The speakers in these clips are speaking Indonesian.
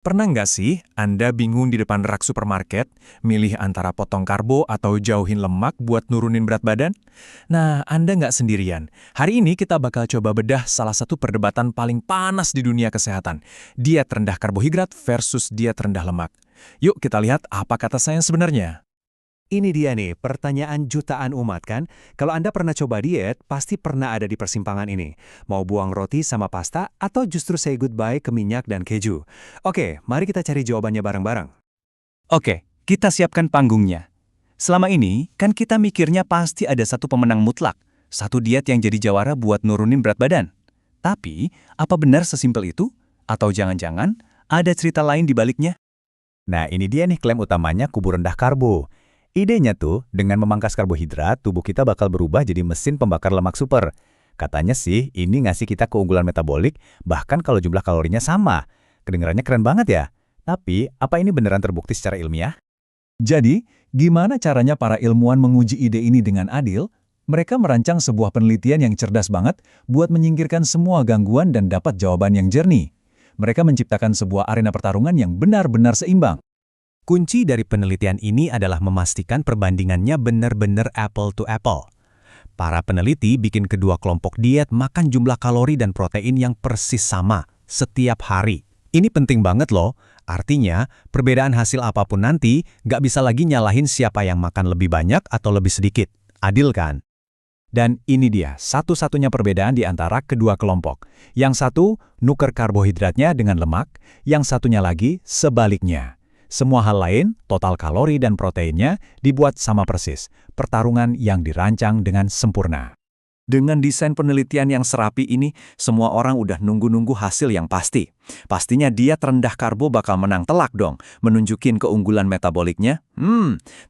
Pernah nggak sih Anda bingung di depan rak supermarket, milih antara potong karbo atau jauhin lemak buat nurunin berat badan? Nah, Anda nggak sendirian. Hari ini kita bakal coba bedah salah satu perdebatan paling panas di dunia kesehatan. Diet rendah karbohidrat versus diet rendah lemak. Yuk kita lihat apa kata saya sebenarnya. Ini dia nih, pertanyaan jutaan umat kan? Kalau Anda pernah coba diet, pasti pernah ada di persimpangan ini. Mau buang roti sama pasta, atau justru say goodbye ke minyak dan keju? Oke, mari kita cari jawabannya bareng-bareng. Oke, kita siapkan panggungnya. Selama ini, kan kita mikirnya pasti ada satu pemenang mutlak, satu diet yang jadi jawara buat nurunin berat badan. Tapi, apa benar sesimpel itu? Atau jangan-jangan ada cerita lain di baliknya? Nah, ini dia nih klaim utamanya kubu rendah karbo. Idenya tuh, dengan memangkas karbohidrat, tubuh kita bakal berubah jadi mesin pembakar lemak super. Katanya sih, ini ngasih kita keunggulan metabolik, bahkan kalau jumlah kalorinya sama. Kedengarannya keren banget ya? Tapi, apa ini beneran terbukti secara ilmiah? Jadi, gimana caranya para ilmuwan menguji ide ini dengan adil? Mereka merancang sebuah penelitian yang cerdas banget buat menyingkirkan semua gangguan dan dapat jawaban yang jernih. Mereka menciptakan sebuah arena pertarungan yang benar-benar seimbang. Kunci dari penelitian ini adalah memastikan perbandingannya benar-benar apple to apple. Para peneliti bikin kedua kelompok diet makan jumlah kalori dan protein yang persis sama setiap hari. Ini penting banget loh, artinya perbedaan hasil apapun nanti nggak bisa lagi nyalahin siapa yang makan lebih banyak atau lebih sedikit. Adil kan? Dan ini dia, satu-satunya perbedaan di antara kedua kelompok. Yang satu, nuker karbohidratnya dengan lemak, yang satunya lagi, sebaliknya. Semua hal lain, total kalori dan proteinnya, dibuat sama persis. Pertarungan yang dirancang dengan sempurna. Dengan desain penelitian yang serapi ini, semua orang udah nunggu-nunggu hasil yang pasti. Pastinya diet rendah karbo bakal menang telak dong, menunjukin keunggulan metaboliknya.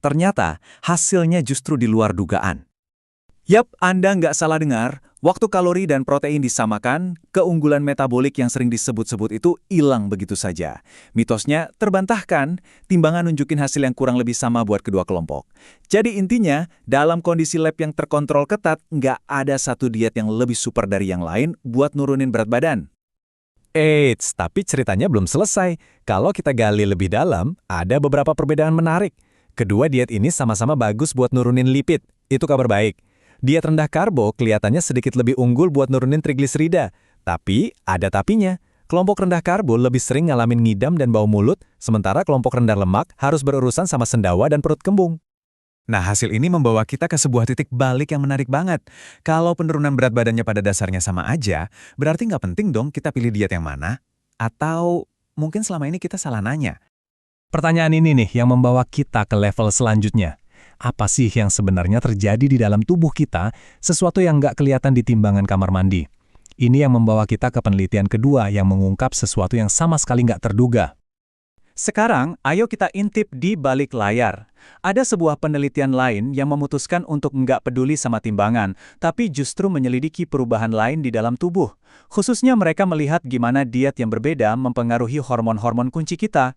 Ternyata hasilnya justru di luar dugaan. Yap, Anda nggak salah dengar. Waktu kalori dan protein disamakan, keunggulan metabolik yang sering disebut-sebut itu hilang begitu saja. Mitosnya terbantahkan, timbangan nunjukin hasil yang kurang lebih sama buat kedua kelompok. Jadi intinya, dalam kondisi lab yang terkontrol ketat, nggak ada satu diet yang lebih super dari yang lain buat nurunin berat badan. Eits, tapi ceritanya belum selesai. Kalau kita gali lebih dalam, ada beberapa perbedaan menarik. Kedua diet ini sama-sama bagus buat nurunin lipid. Itu kabar baik. Diet rendah karbo kelihatannya sedikit lebih unggul buat nurunin trigliserida. Tapi, ada tapinya. Kelompok rendah karbo lebih sering ngalamin ngidam dan bau mulut, sementara kelompok rendah lemak harus berurusan sama sendawa dan perut kembung. Nah, hasil ini membawa kita ke sebuah titik balik yang menarik banget. Kalau penurunan berat badannya pada dasarnya sama aja, berarti nggak penting dong kita pilih diet yang mana? Atau mungkin selama ini kita salah nanya? Pertanyaan ini nih yang membawa kita ke level selanjutnya. Apa sih yang sebenarnya terjadi di dalam tubuh kita, sesuatu yang nggak kelihatan di timbangan kamar mandi? Ini yang membawa kita ke penelitian kedua yang mengungkap sesuatu yang sama sekali nggak terduga. Sekarang, ayo kita intip di balik layar. Ada sebuah penelitian lain yang memutuskan untuk nggak peduli sama timbangan, tapi justru menyelidiki perubahan lain di dalam tubuh. Khususnya mereka melihat gimana diet yang berbeda mempengaruhi hormon-hormon kunci kita.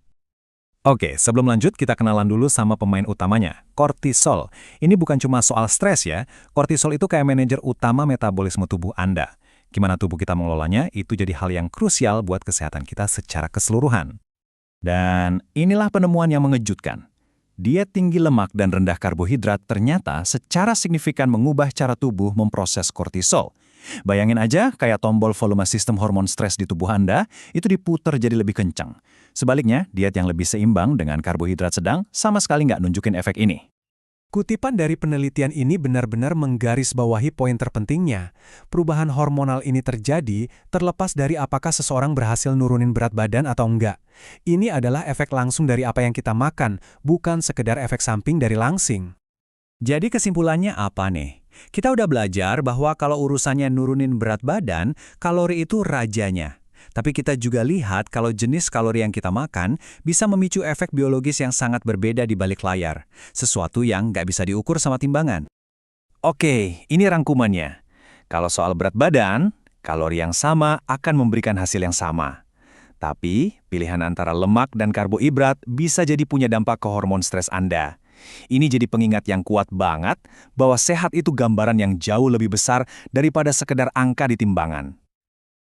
Oke, sebelum lanjut kita kenalan dulu sama pemain utamanya, kortisol. Ini bukan cuma soal stres ya, kortisol itu kayak manajer utama metabolisme tubuh Anda. Gimana tubuh kita mengelolanya, itu jadi hal yang krusial buat kesehatan kita secara keseluruhan. Dan inilah penemuan yang mengejutkan. Diet tinggi lemak dan rendah karbohidrat ternyata secara signifikan mengubah cara tubuh memproses kortisol. Bayangin aja kayak tombol volume sistem hormon stres di tubuh Anda itu diputar jadi lebih kencang. Sebaliknya, diet yang lebih seimbang dengan karbohidrat sedang sama sekali nggak nunjukin efek ini. Kutipan dari penelitian ini benar-benar menggarisbawahi poin terpentingnya. Perubahan hormonal ini terjadi terlepas dari apakah seseorang berhasil nurunin berat badan atau enggak. Ini adalah efek langsung dari apa yang kita makan, bukan sekedar efek samping dari langsing. Jadi kesimpulannya apa nih? Kita udah belajar bahwa kalau urusannya nurunin berat badan, kalori itu rajanya. Tapi kita juga lihat kalau jenis kalori yang kita makan bisa memicu efek biologis yang sangat berbeda di balik layar. Sesuatu yang nggak bisa diukur sama timbangan. Oke, ini rangkumannya. Kalau soal berat badan, kalori yang sama akan memberikan hasil yang sama. Tapi, pilihan antara lemak dan karbohidrat bisa jadi punya dampak ke hormon stres Anda. Ini jadi pengingat yang kuat banget bahwa sehat itu gambaran yang jauh lebih besar daripada sekedar angka di timbangan.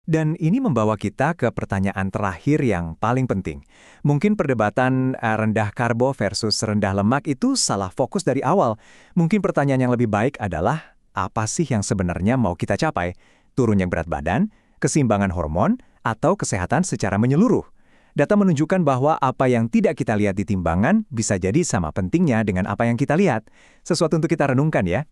Dan ini membawa kita ke pertanyaan terakhir yang paling penting. Mungkin perdebatan rendah karbo versus rendah lemak itu salah fokus dari awal. Mungkin pertanyaan yang lebih baik adalah, apa sih yang sebenarnya mau kita capai? Turunnya berat badan, keseimbangan hormon, atau kesehatan secara menyeluruh? Data menunjukkan bahwa apa yang tidak kita lihat di timbangan bisa jadi sama pentingnya dengan apa yang kita lihat. Sesuatu untuk kita renungkan ya.